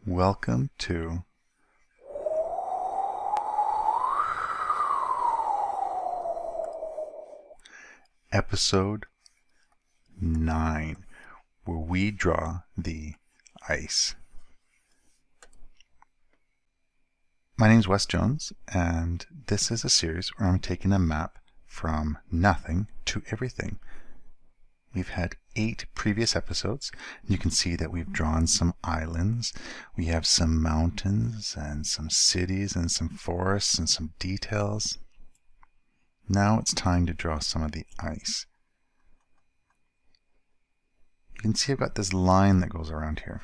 Welcome to episode 9, where we draw the ice. My name is Wes Jones, and this is a series where I'm taking a map from nothing to everything. We've had 8 previous episodes. You can see that we've drawn some islands. We have some mountains and some cities and some forests and some details. Now it's time to draw some of the ice. You can see I've got this line that goes around here.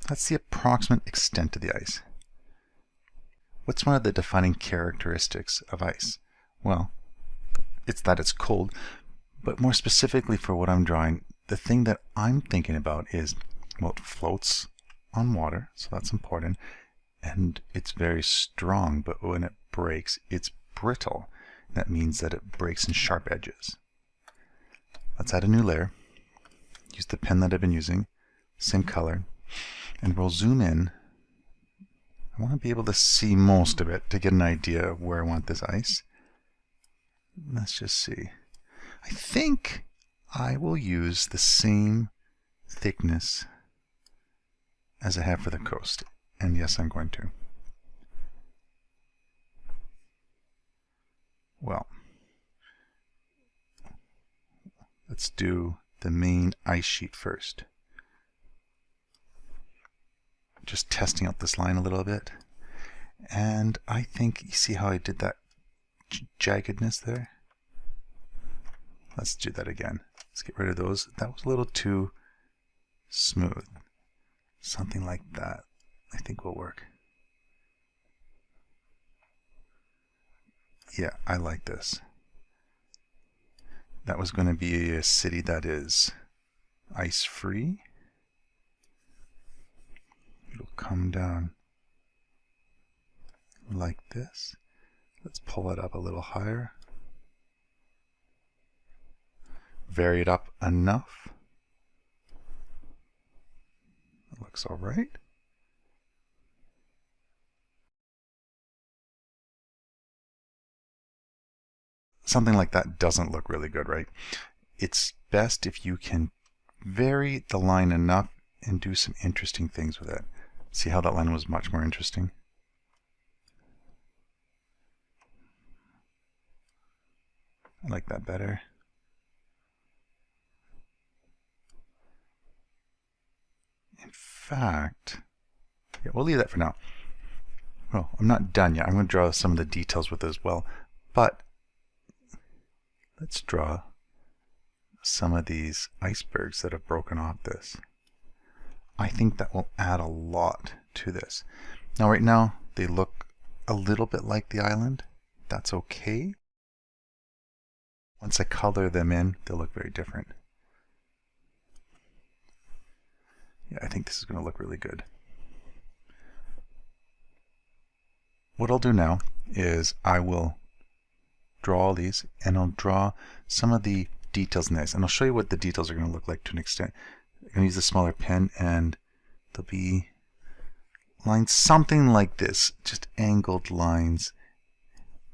That's the approximate extent of the ice. What's one of the defining characteristics of ice? Well, it's that it's cold. But more specifically for what I'm drawing, the thing that I'm thinking about is, well, it floats on water, so that's important, and it's very strong, but when it breaks, it's brittle. That means that it breaks in sharp edges. Let's add a new layer. Use the pen that I've been using, same color, and we'll zoom in. I want to be able to see most of it to get an idea of where I want this ice. Let's just see. I think I will use the same thickness as I have for the coast. And yes, I'm going to. Well, let's do the main ice sheet first. Just testing out this line a little bit. And I think, you see how I did that jaggedness there? Let's do that again. Let's get rid of those. That was a little too smooth. Something like that I think will work. Yeah, I like this. That was going to be a city that is ice-free. It'll come down like this. Let's pull it up a little higher. Vary it up enough. It looks all right. Something like that doesn't look really good, right? It's best if you can vary the line enough and do some interesting things with it. See how that line was much more interesting? I like that better. In fact, yeah, we'll leave that for now. Well, I'm not done yet. I'm going to draw some of the details with it as well. But let's draw some of these icebergs that have broken off this. I think that will add a lot to this. Now, right now, they look a little bit like the island. That's okay. Once I color them in, they'll look very different. Yeah, I think this is going to look really good. What I'll do now is I will draw all these, and I'll draw some of the details in this. And I'll show you what the details are going to look like to an extent. I'm going to use a smaller pen, and there'll be lines something like this, just angled lines.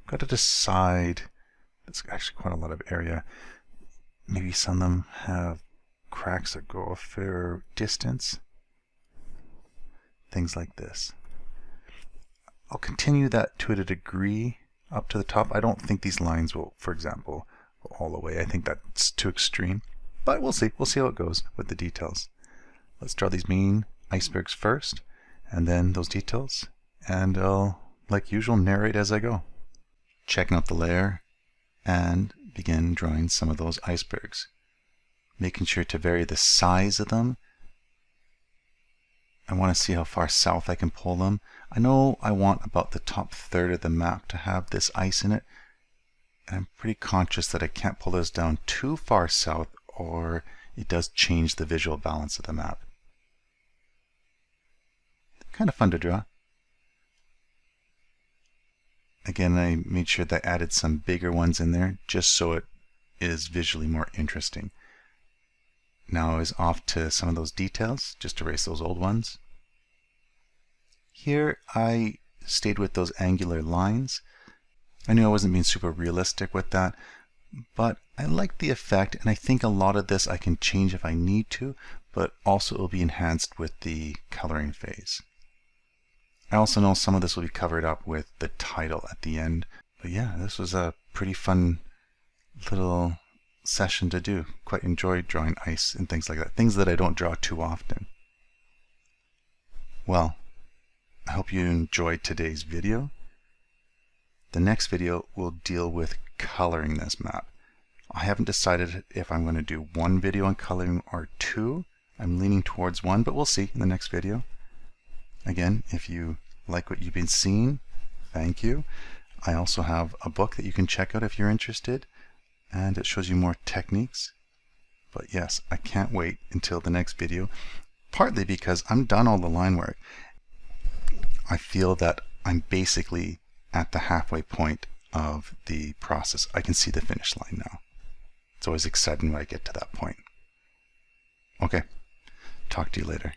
Got to decide. That's actually quite a lot of area. Maybe some of them have cracks that go a fair distance. Things like this. I'll continue that to a degree up to the top. I don't think these lines will, for example, go all the way. I think that's too extreme. But we'll see. We'll see how it goes with the details. Let's draw these main icebergs first, and then those details. And I'll, like usual, narrate as I go. Checking out the layer and begin drawing some of those icebergs. Making sure to vary the size of them. I want to see how far south I can pull them. I know I want about the top third of the map to have this ice in it. And I'm pretty conscious that I can't pull this down too far south, or it does change the visual balance of the map. Kind of fun to draw. Again, I made sure that I added some bigger ones in there just so it is visually more interesting. Now is off to some of those details, just erase those old ones. Here I stayed with those angular lines. I knew I wasn't being super realistic with that, but I like the effect, and I think a lot of this I can change if I need to, but also it will be enhanced with the coloring phase. I also know some of this will be covered up with the title at the end, but yeah, this was a pretty fun little session to do. Quite enjoyed drawing ice and things like that, things that I don't draw too often. Well, I hope you enjoyed today's video. The next video will deal with coloring this map. I haven't decided if I'm going to do one video on coloring or two. I'm leaning towards one, but we'll see in the next video. Again, if you like what you've been seeing, thank you. I also have a book that you can check out if you're interested, and it shows you more techniques. But yes, I can't wait until the next video, partly because I'm done all the line work. I feel that I'm basically at the halfway point of the process. I can see the finish line now. It's always exciting when I get to that point. Okay, talk to you later.